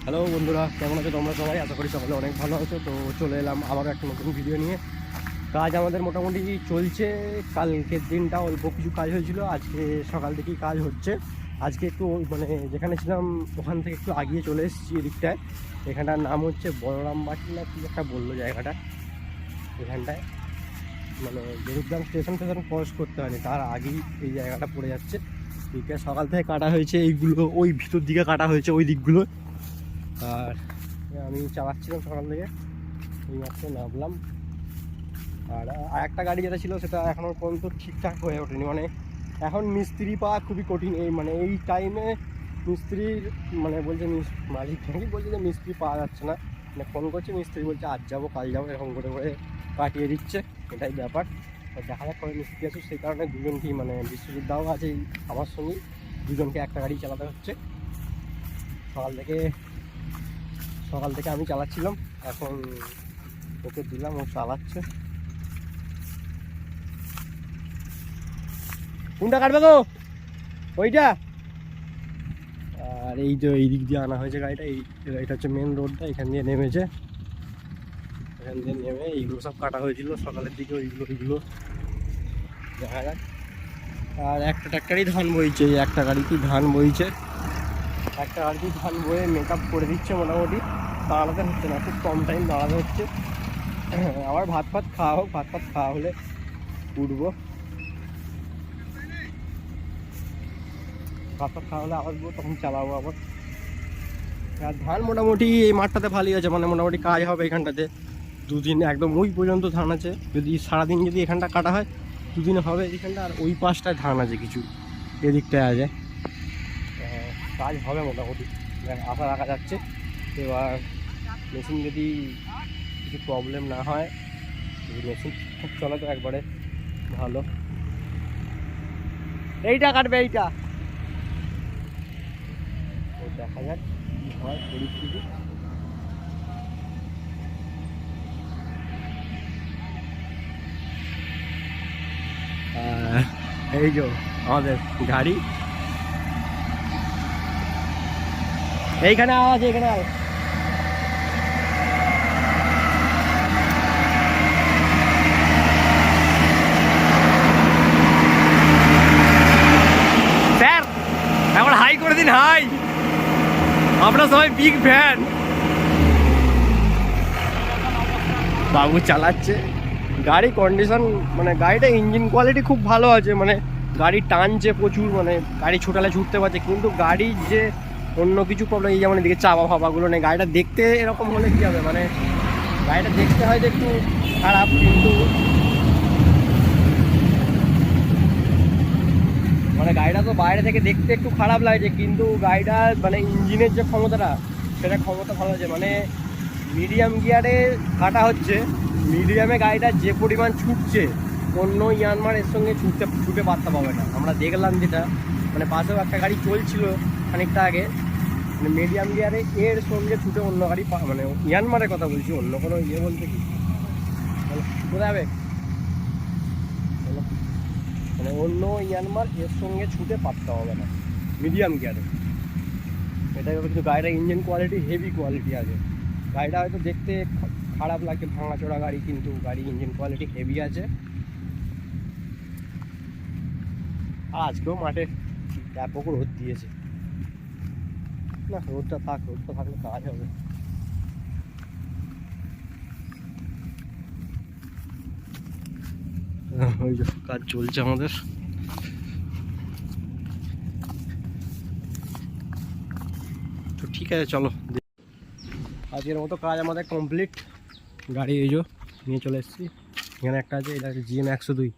Hello বন্ধুরা, কেমন আছো তোমরা সবাই? আশা করি সকলে অনেক ভালো আছো। তো চলে এলাম আবারও একটা নতুন ভিডিও নিয়ে। কাজ আমাদের মোটামুটি চলছে। কালকের দিনটা অল্প কিছু কাজ হয়েছিল, আজকে সকাল থেকেই কাজ হচ্ছে। আজকে একটু মানে যেখানে ছিলাম ওখান থেকে একটু আগিয়ে চলে এসেছি এদিকটায়। এখানটার নাম হচ্ছে বলরাম বাটি না কি একটা বললো জায়গাটা। এখানটায় মানে বেরুগ্রাম স্টেশন ক্রস করতে হয়নি, তার আগেই এই জায়গাটা পড়ে যাচ্ছে। দিকটা সকাল থেকে কাটা হয়েছে, এইগুলো ওই ভিতর দিকে কাটা হয়েছে ওই দিকগুলো। আর আমি চালাচ্ছিলাম সকাল থেকে, এই মাত্র নামলাম। আর একটা গাড়ি যেটা ছিল সেটা এখনও পর্যন্ত ঠিকঠাক হয়ে ওঠেনি। মানে এখন মিস্ত্রি পাওয়া খুবই কঠিন। এই মানে এই টাইমে মিস্ত্রির মানে বলছে মালিক নাকি বলছে যে মিস্ত্রি পাওয়া যাচ্ছে না। মানে ফোন করছে, মিস্ত্রি বলছে আজ যাবো কাল যাবো এরকম করে করে কাটিয়ে দিচ্ছে। এটাই ব্যাপার। দেখা যাক করে মিস্ত্রি আছে, সেই কারণে দুজনকেই মানে বিশ্বজিৎ দাও আছে আমার সঙ্গে, দুজনকে একটা গাড়ি চালাতে হচ্ছে। সকাল থেকে আমি চালাচ্ছিলাম, এখন ওকে দিলাম, ও চালাচ্ছে। কোনটা কাটবে গো? ওইটা। আর এই যে এই দিক দিয়ে আনা হয়েছে গাড়িটা, এটা হচ্ছে মেন রোডটা, এখান দিয়ে নেমেছে। এখান দিয়ে নেমে এইগুলো সব কাটা হয়েছিল সকালের দিকে, ওইগুলো দেখা যাক। আর একটা ট্রাক্টরই ধান বইছে, একটা গাড়িতেই ধান বইছে, একটা গাড়িতেই ধান বয়ে মেক আপ করে দিচ্ছে মোটামুটি। দাঁড়াতে হচ্ছে না, খুব কম টাইম দাঁড়াতে হচ্ছে। আবার ভাত খাওয়া হোক, ভাত খাওয়া হলে উঠবো। ভাত খাওয়া হলে আবার তখন চালাবো আবার। আর ধান মোটামুটি এই মাঠটাতে ভালোই আছে, মানে মোটামুটি কাজ হবে এখানটাতে। দুদিন একদম ওই পর্যন্ত ধান আছে, যদি সারাদিন যদি এখানটা কাটা হয় দুদিনে হবে এখানটা। আর ওই পাশটায় ধান আছে কিছু, এদিকটায় আছে। কাজ হবে মোটামুটি, আশা রাখা যাচ্ছে। এবার মেশিন যদি কিছু প্রবলেম না হয়, যদি মেশিন ঠিকঠাক চলে তো একবারে ভালো। এইটা কাটবে, এইটা দেখা যাক কি হয় পরিস্থিতি। এই যে আমাদের গাড়ি এইখানে আওয়াজ, এখানে আওয়াজ। স্যার এখন হাই করে দিন, হাই। আমরা সবাই বিগ ফ্যান। বাবু চালাচ্ছে গাড়ি, কন্ডিশন মানে গাড়িটা ইঞ্জিন কোয়ালিটি খুব ভালো আছে। মানে গাড়ি টানছে প্রচুর, মানে গাড়ি ছুটালে ছুটতে পারছে, কিন্তু গাড়ির যে অন্য কিছু প্রবলেম, এই যেমন এদিকে চাপা ফাপাগুলো নেই। গাড়িটা দেখতে এরকম হলে কী হবে, মানে গাড়িটা দেখতে হয়তো একটু খারাপ, কিন্তু মানে গাড়িটা তো বাইরে থেকে দেখতে একটু খারাপ লাগছে, কিন্তু গাড়িটার মানে ইঞ্জিনের যে ক্ষমতাটা, সেটা ক্ষমতা ভালো আছে। মানে মিডিয়াম গিয়ারে কাটা হচ্ছে, মিডিয়ামে গাড়িটা যে পরিমাণ ছুটছে অন্য ইয়ানমার এর সঙ্গে ছুটে পাত্তা পাবে না। আমরা দেখলাম যেটা, মানে পাশেও একটা গাড়ি চলছিল খানিকটা আগে, মানে মিডিয়াম গিয়ারে এর সঙ্গে ছুটে অন্য গাড়ি মানে ইয়ানমারের কথা বলছি, অন্য কোনো ইয়ে বলতে কি কোথায় হবে মানে অন্য ইয়ানমার এর সঙ্গে ছুটে পাত্তা হবে না মিডিয়াম গিয়ারে। এটা কিন্তু গাড়িটার ইঞ্জিন কোয়ালিটি হেভি কোয়ালিটি আছে। গাড়িটা হয়তো দেখতে খারাপ লাগে, ভাঙাচোরা গাড়ি, কিন্তু গাড়ি ইঞ্জিন কোয়ালিটি হেভি আছে। আর আজকেও মাঠে ব্যাপক রোদ দিয়েছে। না রোদটা থাকলে কাজ হবে। ওই যে কাজ চলছে আমাদের। তো ঠিক আছে, চলো আজকের মতো কাজ আমাদের কমপ্লিট। গাড়ি এই যে নিয়ে চলে এসেছি। এখানে একটা আছে, এটা GM102,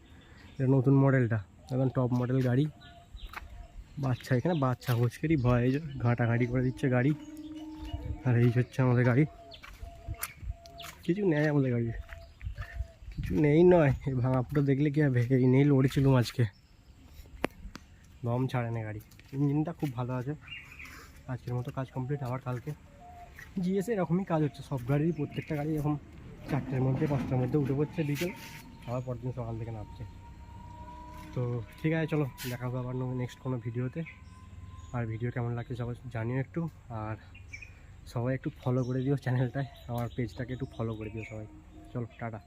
এটা নতুন মডেলটা, একদম টপ মডেল গাড়ি। বাচ্চা এখানে বাচ্চা হোচকেরই ভয়, এই যে ঘাঁটাঘাঁটি করে দিচ্ছে গাড়ি। আর এই হচ্ছে আমাদের গাড়ি। কিছু নেই আমাদের গাড়ি, কিছু নেই নয়, এই ভাঙা ফুটো দেখলে কি হবে। এই নেই লড়েছিলাম আজকে, দম ছাড়ে না গাড়ি। ইঞ্জিনটা খুব ভালো আছে। আজকের মতো কাজ কমপ্লিট। আবার কালকে জিএসে এরকমই কাজ হচ্ছে, সব গাড়ির প্রত্যেকটা গাড়ি এরকম 4টের মধ্যে 5টার মধ্যে উঠে পড়ছে বিকেল, আবার পরদিন সকাল থেকে নামছে। তো ঠিক আছে, চলো দেখা হবে আবার নেক্সট কোনো ভিডিওতে। আর ভিডিও কেমন লাগছে সবাই জানিও একটু। আর সবাই একটু ফলো করে দিও চ্যানেলটায়, আমার পেজটাকে একটু ফলো করে দিও সবাই। চলো টাটা।